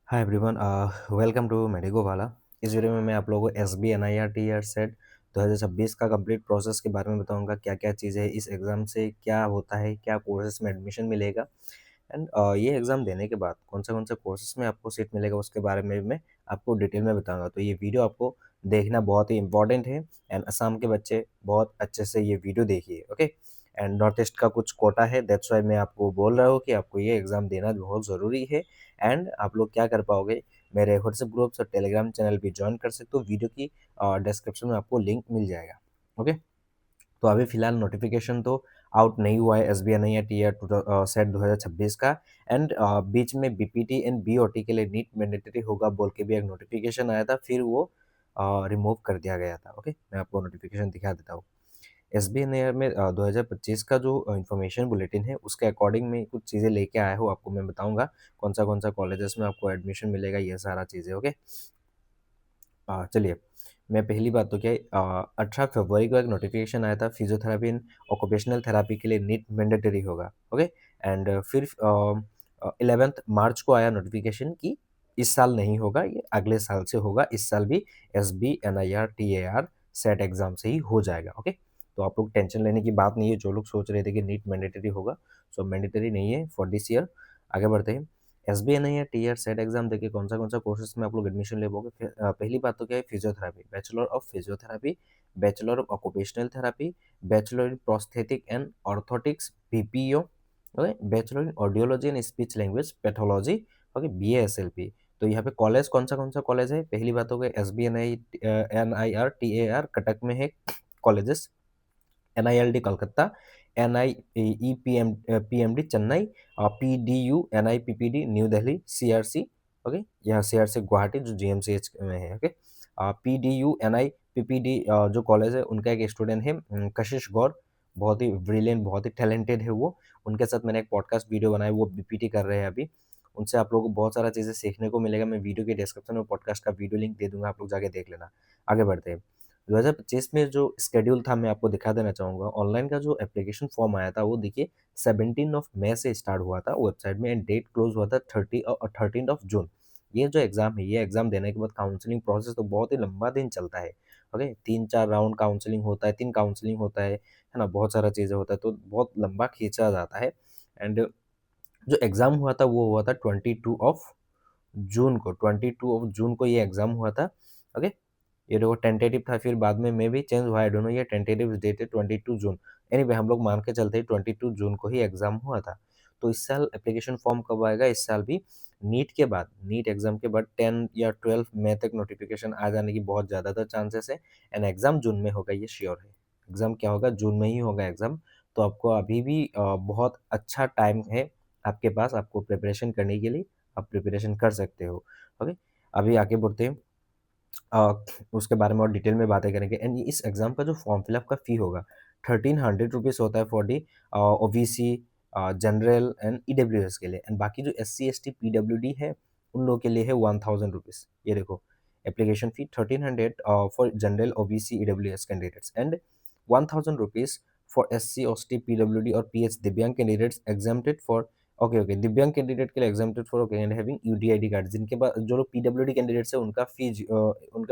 Hi everyone, welcome to medico वाला। इस video में मैं आप लोगों को S B N I R T R SET 2026 का कंप्लीट प्रोसेस के बारे में बताऊंगा। क्या क्या चीज़ें हैं इस एग्ज़ाम से, क्या होता है, क्या कोर्सेज में एडमिशन मिलेगा एंड ये एग्ज़ाम देने के बाद कौन से कोर्सेज में आपको सीट मिलेगा उसके बारे में मैं आपको डिटेल में बताऊंगा। तो ये वीडियो आपको देखना बहुत ही इंपॉर्टेंट है एंड असम के बच्चे बहुत अच्छे से ये वीडियो देखिए, ओके। एंड नॉर्थ ईस्ट का कुछ कोटा है, दैट्स वाई मैं आपको बोल रहा हूँ कि आपको ये एग्ज़ाम देना बहुत ज़रूरी है। एंड आप लोग क्या कर पाओगे, मेरे व्हाट्सएप ग्रुप्स और टेलीग्राम चैनल भी ज्वाइन कर सकते हो। वीडियो की डिस्क्रिप्शन में आपको लिंक मिल जाएगा, ओके। तो अभी फिलहाल नोटिफिकेशन तो आउट नहीं हुआ है S B N I T R SET 2026 का। एंड बीच में बीपीटी एंड बीओटी के लिए नीट मैंडेटरी होगा बोल के भी एक नोटिफिकेशन आया था, फिर वो रिमूव कर दिया गया था, ओके। मैं आपको नोटिफिकेशन दिखा देता हूँ। एस बी एन आई में 2025 का जो इन्फॉर्मेशन बुलेटिन है उसके अकॉर्डिंग में कुछ चीज़ें लेके आया हूँ, आपको मैं बताऊंगा कौन सा कॉलेजेस में आपको एडमिशन मिलेगा, ये सारा चीज़ें, ओके। चलिए, मैं पहली बात तो क्या है, 18 फरवरी को एक नोटिफिकेशन आया था फिजियोथेरेपी इन ऑक्यूपेशनल थेरेपी के लिए नीट मैंडेटरी होगा, ओके। एंड फिर 11 मार्च को आया नोटिफिकेशन कि इस साल नहीं होगा, ये अगले साल से होगा। इस साल भी S B N I R T A R SET exam से ही हो जाएगा, ओके। तो आप लोग टेंशन लेने की बात नहीं है, जो लोग सोच रहे थे कि नीट मैंडेटरी होगा, सो मैंडेटरी नहीं है फॉर दिस ईयर। आगे बढ़ते हैं। एस बी एन आई या टी आर सेट एग्जाम देखिए कौन सा कोर्सेज में आप लोग एडमिशन ले पाओगे। पहली बात तो क्या है, physiotherapy, bachelor of physiotherapy, bachelor of occupational therapy, bachelor in prosthetic and orthotics BPO, okay, bachelor in audiology and speech language pathology, okay, B S L P. तो यहाँ पे कॉलेज कौन सा कॉलेज है, पहली बात हो गई S B N I R T A R Cuttack में है colleges, NILD Calcutta, NIEPMD Chennai, PDU NIPPD new Delhi, CRC, okay, यहाँ CRC गुवाहाटी जो GMCH में है, ओके। PDU NIPPD जो कॉलेज है उनका एक स्टूडेंट है कशिश गौर, बहुत ही ब्रिलियंट, बहुत ही टैलेंटेड है वो। उनके साथ मैंने एक पॉडकास्ट वीडियो बनाई, वो बीपीटी कर रहे हैं अभी। उनसे आप लोगों को बहुत सारा चीज़ें सीखने को मिलेगा। मैं वीडियो के डिस्क्रिप्शन में पॉडकास्ट का वीडियो लिंक दे दूंगा, आप लोग जाके देख लेना। आगे बढ़ते हैं। 2025 में जो शेड्यूल था मैं आपको दिखा देना चाहूँगा। ऑनलाइन का जो एप्लीकेशन फॉर्म आया था वो देखिए 17 ऑफ मई से स्टार्ट हुआ था वेबसाइट में एंड डेट क्लोज हुआ था 13 ऑफ जून। ये जो एग्ज़ाम है, ये एग्ज़ाम देने के बाद काउंसलिंग प्रोसेस तो बहुत ही लंबा दिन चलता है, ओके। 3-4 राउंड काउंसलिंग होता है, 3 काउंसलिंग होता है ना? बहुत सारा चीज़ें होता है, तो बहुत लंबा खींचा जाता है। एंड जो एग्ज़ाम हुआ था वो हुआ था 22 ऑफ जून को ये एग्ज़ाम हुआ था, ओके। ये देखो टेंटेटिव था, फिर बाद में मे बी चेंज हुआ, आई डोंट नो, ये टेंटेटिव डेट है 22 जून। एनीवे हम लोग मान के चलते हैं 22 जून को ही एग्ज़ाम हुआ था। तो इस साल एप्लीकेशन फॉर्म कब आएगा? इस साल भी नीट के बाद, नीट एग्ज़ाम के बाद 10 या 12 मई तक नोटिफ़िकेशन आ जाने की बहुत ज़्यादातर चांसेस है एंड एग्ज़ाम जून में होगा, ये श्योर है। एग्ज़ाम क्या होगा? जून में ही होगा एग्ज़ाम। तो आपको अभी भी बहुत अच्छा टाइम है आपके पास, आपको प्रिपरेशन करने के लिए, आप प्रिपरेशन कर सकते हो, ओके। अभी आगे बढ़ते हैं। अ, उसके बारे में और डिटेल में बातें करेंगे एंड इस एग्ज़ाम का जो फॉर्म फिलअप का फ़ी होगा 1300 रुपीज़ होता है for the OBC, general and EWS के लिए। एंड बाकी जो एससी एसटी पीडब्ल्यूडी है उन लोगों के लिए है 1000 रुपीज़। ये देखो, application fee 1300 for general OBC EWS candidates and 1000 rupees for SC ST PWD और पीएच दिव्यांग candidates exempted for, okay okay, दिव्यांग कैंडिडेट के लिए exempted for, okay, and having UDID card. जिनके पास, जो लोग पीडब्ल्यूडी कैंडिडेट्स है उनका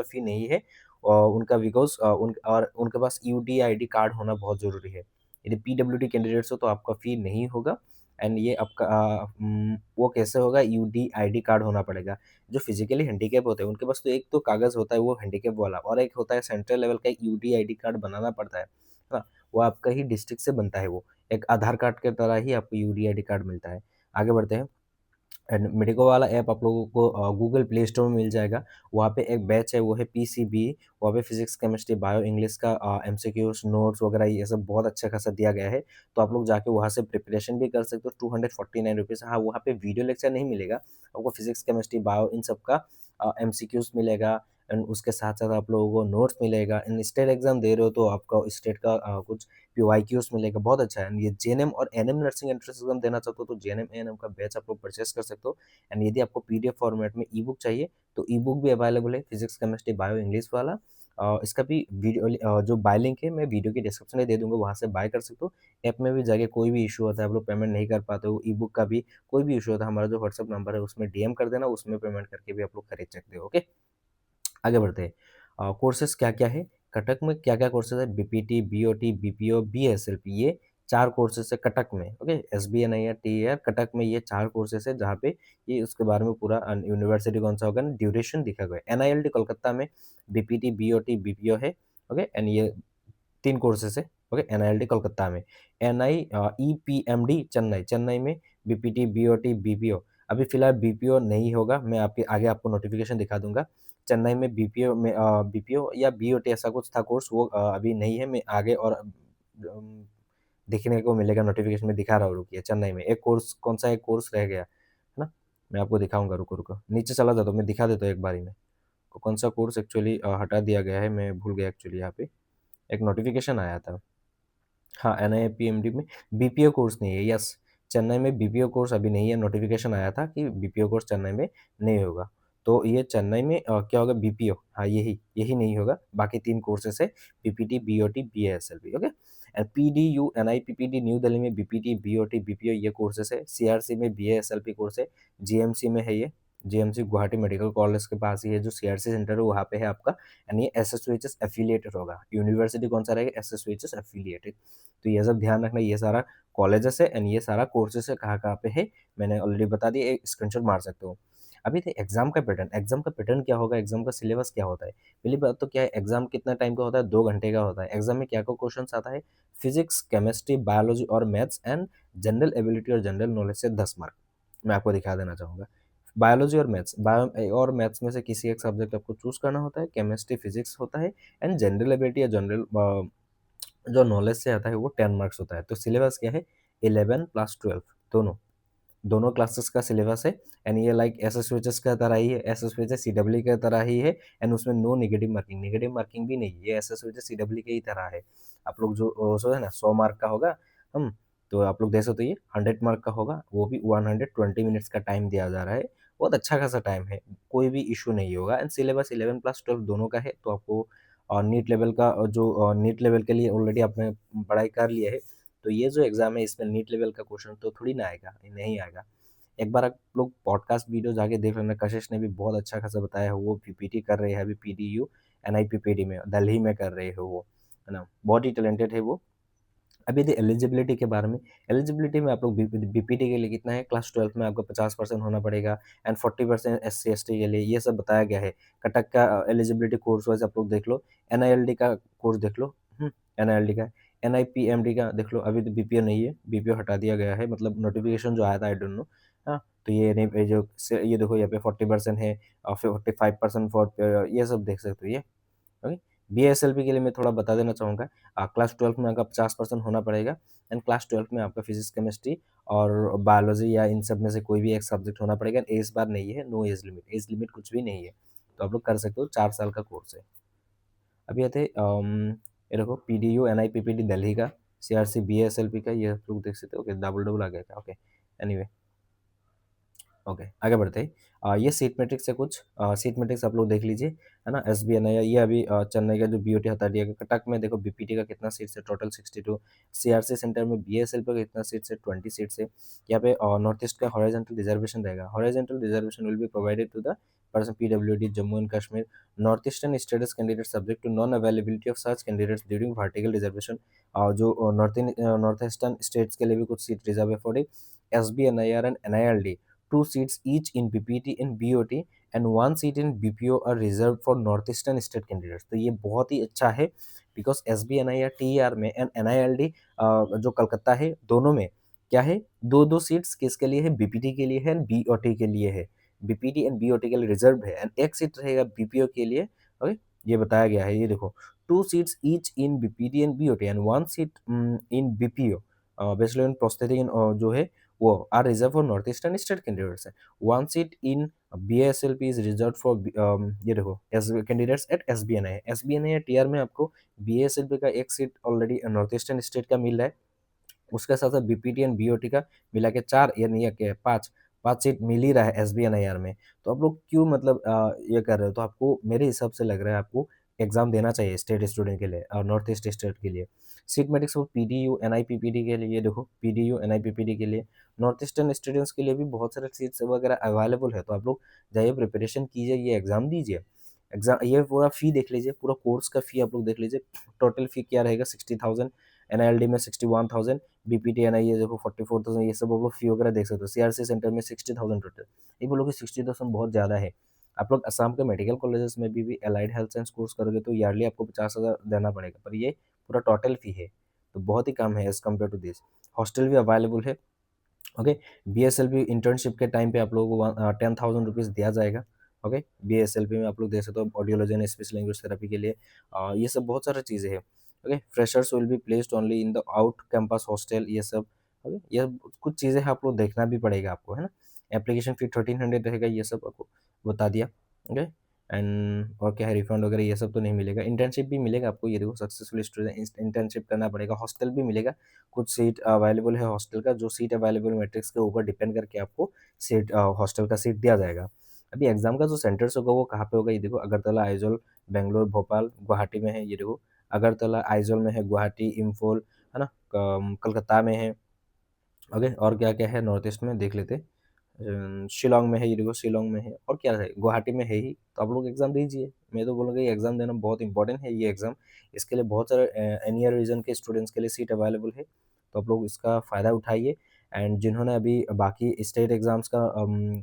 फी नहीं है, उनका बिकॉज उनके पास यूडीआईडी कार्ड होना बहुत ज़रूरी है। यदि पीडब्ल्यूडी कैंडिडेट्स हो तो आपका फी नहीं होगा। एंड ये आपका वो कैसे होगा? यूडीआईडी कार्ड होना पड़ेगा। जो फिजिकली हैंडीकैप होते हैं उनके पास तो एक तो कागज़ होता है वो हैंडीकैप वाला, और एक होता है सेंट्रल लेवल का एक यूडीआईडी कार्ड बनाना पड़ता है ना? वो आपका ही डिस्ट्रिक्ट से बनता है वो। एक आधार कार्ड की तरह ही आपको यूडीआईडी कार्ड मिलता है। आगे बढ़ते हैं। एंड मेडिको वाला ऐप आप लोगों को गूगल प्ले स्टोर में मिल जाएगा। वहाँ पे एक बैच है, वो है पीसीबी। वहाँ पे फिजिक्स, केमिस्ट्री, बायो, इंग्लिश का एमसीक्यूज़, नोट्स वगैरह ये सब बहुत अच्छा खासा दिया गया है। तो आप लोग जाके वहाँ से प्रिपरेशन भी कर सकते हो। 249 रुपीज़। हाँ, वहाँ पे वीडियो लेक्चर नहीं मिलेगा। आपको फिजिक्स, केमिस्ट्री, बायो इन सब का एमसीक्यूज़ मिलेगा एंड उसके साथ-साथ आप लोगों को नोट्स मिलेगा। एंड स्टेट एग्ज़ाम दे रहे हो तो आपका स्टेट का कुछ पीवाईक्यूज़ मिलेगा, बहुत अच्छा है। एंड ये जेएनएम और एएनएम नर्सिंग एंट्रेंस एग्ज़ाम देना चाहते हो तो जेएनएम, एएनएम का बैच आप लोग परचेज़ कर सकते हो। एंड यदि आपको पीडीएफ फॉर्मेट में ई-बुक चाहिए तो ई-बुक भी अवेलेबल है, फिजिक्स, केमिस्ट्री, बायो, इंग्लिश वाला। इसका भी जो बाय लिंक है मैं वीडियो के डिस्क्रिप्शन में दे दूँगा, वहाँ से बाय कर सकते हो। ऐप में भी जाके कोई भी इश्यू होता है, आप लोग पेमेंट नहीं कर पाते हो, ई-बुक का भी कोई भी इश्यू होता है, हमारा जो व्हाट्सएप नंबर है उसमें डीएम कर देना, उसमें पेमेंट करके भी आप लोग खरीद सकते हो, ओके? आगे बढ़ते हैं। कोर्सेज़ क्या-क्या है? कटक में क्या-क्या कोर्सेज़ है? बीपीटी, बीओटी, बीपीओ, बीएसएलपी ये 4 कोर्सेज़ है कटक में, ओके? एसबीएनआईआर, टीएआर कटक में ये 4 कोर्सेज़ है जहाँ पे ये उसके बारे में पूरा यूनिवर्सिटी कौन-सा होगा ना ड्यूरेशन लिखा गया है। एनआईएलटी कोलकाता में बीपीटी, बीओटी, बीपीओ है, ओके? एंड ये 3 कोर्सेज़ है, ओके? एनआईएलटी कोलकाता में। ईपीएमडी चेन्नई, चेन्नई में बीपीटी, बीओटी, बीपीओ अभी फ़िलहाल बीपीओ नहीं होगा, मैं आपके आगे आपको नोटिफ़िकेशन दिखा दूँगा। चेन्नई में बीपीओ या बीओटी ऐसा कुछ था कोर्स वो अभी नहीं है, मैं आगे और देखने को मिलेगा नोटिफ़िकेशन में दिखा रहा हूँ रुकिए चेन्नई में। एक कोर्स कौन-सा एक कोर्स रह गया, है ना? मैं आपको दिखाऊँगा रुको। नीचे चला जाता हूँ, मैं दिखा देता हूँ एक बारी में। कौन-सा कोर्स एक्चुअली हटा दिया गया है, मैं भूल गया एक्चुअली यहाँ पे। एक नोटिफ़िकेशन आया था। हाँ, एनआईपीएमडी में बीपीओ कोर्स नहीं है, यस। चेन्नई में बीपीओ कोर्स अभी नहीं है, नोटिफ़िकेशन आया था कि बीपीओ कोर्स चेन्नई में नहीं होगा। तो ये चेन्नई में क्या होगा बीपीओ हाँ, यही नहीं होगा, बाकी 3 कोर्सेज़ है PPT, BOT, BSLP, okay? And PDU, NIPPD new Delhi में बीपीटी, बीओटी, बीपीओ ये कोर्सेज़ है, सीआरसी में बीएसएलपी कोर्स है, जीएमसी में है ये, जीएमसी गुवाहाटी मेडिकल कॉलेज के पास ही है जो सीआरसी सेंटर है वहाँ पे है आपका एंड ये एसएसवीएचएस एफ़िलिएटेड होगा। यूनिवर्सिटी कौन-सा रहेगा? एसएसवीएचएस एफ़िलिएटेड। तो ये सब ध्यान रखना ये सारा कॉलेजेस है एंड ये सारा कोर्सेस है कहाँ-कहाँ पे है, मैंने ऑलरेडी बता दिया एक स्क्रीनशॉट मार सकते हो। अभी थे एग्ज़ाम का पैटर्न क्या होगा, एग्ज़ाम का सिलेबस क्या होता है? पहली बात तो क्या है एग्ज़ाम कितना टाइम का होता है? 2 घंटे का होता है। एग्ज़ाम में क्या-क्या क्वेश्चन्स आता है? फिज़िक्स, केमिस्ट्री, बायोलॉजी और मैथ्स एंड जनरल एबिलिटी और जनरल नॉलेज से 10 मार्क। मैं आपको दिखा देना चाहूँगा। बायोलॉजी और मैथ्स और मैथ्स में से किसी एक सब्जेक्ट आपको चूज़ करना होता है, केमिस्ट्री, फिज़िक्स होता है एंड जनरल एबिलिटी या जो नॉलेज से आता है वो 10 मार्क्स होता है। तो सिलेबस क्या है 11 प्लस 12 दोनों, दोनों क्लासेस का सिलेबस है एंड ये लाइक एसएसवीएचएस की तरह ही है, एसएसवीएचएस सीडब्ल्यू की तरह ही है एंड उसमें नो नेगेटिव मार्किंग भी नहीं है, ये एसएसवीएचएस सीडब्ल्यू की ही तरह है। आप लोग जो है ना 100 मार्क का होगा तो आप लोग देख सकते हो ये 100 मार्क का होगा, वो भी 120 मिनट्स का टाइम दिया जा रहा है। बहुत अच्छा खासा टाइम है, कोई भी इश्यू नहीं होगा एंड सिलेबस 11 प्लस 12 दोनों का है, तो आपको नीट लेवल का नीट लेवल के लिए ऑलरेडी आपने पढ़ाई कर लिया है, तो ये जो एग्ज़ाम है इसमें नीट लेवल का क्वेश्चन तो थोड़ी ना आएगा, नहीं आएगा। एक बार आप लोग पॉडकास्ट वीडियो जाके देख लेना, कशिश ने भी बहुत अच्छा खासा बताया है, वो पीपीटी कर रहे हैं अभी पीडीयू, एनआईपीपीडी में, दिल्ली में कर रहे हो वो, है ना? बहुत ही टैलेंटेड है वो। अभी यदि एलिजिबिलिटी के बारे में, एलिजिबिलिटी में आप लोग बीपीटी के लिए कितना है, क्लास 12 में आपको 50% होना पड़ेगा एंड 40% एससी एसटी के लिए, ये सब बताया गया है। कटक का एलिजिबिलिटी कोर्स वाइज़ आप लोग देख लो, एनआईएलटी का कोर्स देख लो, एनआईएलटी का, एनआईपीएमडी का देख लो, अभी तो बीपीओ नहीं है, बीपीओ हटा दिया गया है, मतलब नोटिफ़िकेशन जो आया था आई डोंट नो, हाँ, तो ये नहीं ये जो ये देखो यहाँ पे 40% है और फिर 45% ये सब देख सकते हो ये। ओके। बीएसएलपी के लिए मैं थोड़ा बता देना चाहूँगा क्लास 12 में आपका 50% होना पड़ेगा एंड क्लास 12 में आपका फिजिक्स केमिस्ट्री और बायोलॉजी या इन सब में से कोई भी एक सब्जेक्ट होना पड़ेगा एज बार नहीं है नो एज लिमिट कुछ भी नहीं है तो आप लोग कर सकते हो 4 साल का कोर्स है अभी आते ये देखो पीडीयू एनआईपीपीडी दिल्ली का सीआरसी बीएसएलपी का ये आप लोग देख सकते हो ओके डबल डबल आ गया था ओके एनीवे ओके आगे बढ़ते हैं ये सीट मैट्रिक्स है कुछ सीट मैट्रिक्स आप लोग देख लीजिए है ना एसबीएनआई ये अभी चेन्नई का जो बीओटी हटा दिया गया कटक में देखो बीपीटी का कितना सीट्स है टोटल 62 सीआरसी सेंटर में बीएसएल पे कितना सीट्स है 20 सीट्स है यहाँ पे नॉर्थ ईस्ट का हॉरिजॉन्टल रिजर्वेशन रहेगा horizontal reservation will be provided to the person PWD Jammu and Kashmir Northeastern status candidates subject to non availability of such candidates during vertical reservation जो north eastern states के लिए भी कुछ seat reserve है for S B N I R and N I L D 2 seats each in BPT and BOT and 1 seat in BPO are reserved for Northeastern state candidates. तो ये बहुत ही अच्छा है because S B N I R T R में and N I L D जो कलकत्ता है दोनों में क्या है दो दो सीट्स किसके लिए है बीपीटी के लिए है एंड बीओटी के लिए है बीपीटी एंड बीओटी के लिए रिजर्व है एंड एक सीट रहेगा बीपीओ के लिए ओके ये बताया गया है ये देखो 2 seats each in BPT and BOT and 1 seat in BPO bachelor in prosthetic जो है वो are reserve for north eastern state candidates है 1 seat in BSLP is reserve for ये देखो S candidates at SBNI TR में आपको BSLP का एक seat already north eastern state का मिल रहा है उसके साथ साथ बीपीटी एंड बीओटी का मिला के 4 यानी कि 5 सीट मिल ही रहा है एसबीएनआईआर में तो आप लोग क्यों मतलब ये कर रहे हो तो आपको मेरे हिसाब से लग रहा है आपको एग्जाम देना चाहिए स्टेट स्टूडेंट के लिए और नॉर्थ ईस्ट स्टेट के लिए। सीट मेट्रिक्स वो पीडीयू एनआईपीपीडी के लिए, देखो पीडीयू एनआईपीपीडी के लिए, नॉर्थ ईस्टर्न स्टूडेंट्स के लिए भी बहुत सारे सीट्स वगैरह अवेलेबल है। तो आप लोग जाइए, प्रिपरेशन कीजिए, ये एग्जाम दीजिए। एग्जाम ये पूरा फी देख लीजिए, पूरा कोर्स का फी आप लोग देख लीजिए। टोटल फी क्या रहेगा, 60,000, एनआईएलडी में 61,000, बीपीटी एनआई ये देखो 44,000, ये सब आप लोग फी वगैरह देख सकते हो। सीआरसी सेंटर में 60,000 टोटल। ये बोलो कि 60,000 बहुत ज़्यादा है। आप लोग असम के मेडिकल कॉलेजेस में भी एलाइड हेल्थ साइंस कोर्स करोगे तो ईयरली आपको 50,000 देना पड़ेगा, पर ये पूरा टोटल फी है, तो बहुत ही कम है as compare to this. Hostel भी अवेलेबल है। ओके, बीएसएलवी इंटर्नशिप के टाइम पे आप लोगों को 10,000 रुपीज़ दिया जाएगा। ओके, बीएसएलवी में आप लोग दे सकते हो audiology and speech language therapy के लिए। ये सब बहुत सारी चीज़ें हैं। Okay, freshers will be placed only in the out campus hostel, ये सब। ओके, ये कुछ चीज़ें हैं, आप लोग देखना भी पड़ेगा आपको, है ना। एप्लीकेशन फी 1300 रहेगा, ये सब आपको बता दिया। ओके, एंड और क्या है, रिफंड वगैरह ये सब तो नहीं मिलेगा। इंटर्नशिप भी मिलेगा आपको, ये देखो सक्सेसफुल स्टूडेंट इंटर्नशिप करना पड़ेगा। हॉस्टल भी मिलेगा, कुछ सीट अवेलेबल है हॉस्टल का, जो सीट अवेलेबल मैट्रिक्स के ऊपर डिपेंड करके आपको सीट हॉस्टल का सीट दिया जाएगा। अभी एग्जाम का जो सेंटर्स होगा वो कहाँ पे होगा, ये देखो अगरतला, आइजोल, बेंगलोर, भोपाल, गुवाहाटी में है। ये देखो अगरतला, आइजोल में है, गुवाहाटी, इम्फॉल, है ना, कलकत्ता में है। ओके, और क्या क्या है नॉर्थ ईस्ट में देख लेते हैं। शिलोंग में है, ये देखो शिलोंग में है, और क्या है, गुवाहाटी में है ही। तो आप लोग एग्जाम दीजिए। मैं तो बोलूँगा ये एग्जाम देना बहुत इंपॉर्टेंट है, ये एग्जाम। इसके लिए बहुत सारे एनी ईयर रीजन के स्टूडेंट्स के लिए सीट अवेलेबल है, तो आप लोग इसका फ़ायदा उठाइए। एंड जिन्होंने अभी बाकी स्टेट एग्जाम्स का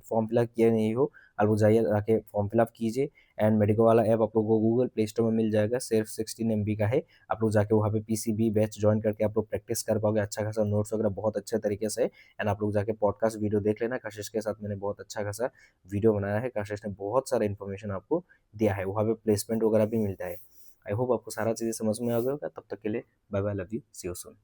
फॉर्म फिलअप किया नहीं हो, आप लोग जाइए, जाके फॉर्म फिलअप कीजिए। एंड मेडिको वाला ऐप आप लोग को गूगल प्ले स्टोर में मिल जाएगा, सिर्फ 16 MB का है। आप लोग जाके वहाँ पे पीसीबी बैच ज्वाइन करके आप लोग प्रैक्टिस कर पाओगे, अच्छा खासा नोट्स वगैरह बहुत अच्छे तरीके से। एंड आप लोग जाके पॉडकास्ट वीडियो देख लेना, कशिश के साथ मैंने बहुत अच्छा खासा वीडियो बनाया है। कशिश ने बहुत सारा इन्फॉर्मेशन आपको दिया है, वहाँ पे प्लेसमेंट वगैरह भी मिलता है। आई होप आपको सारा चीज़ें समझ में आ गया होगा। तब तक के लिए bye bye, love you, see you soon.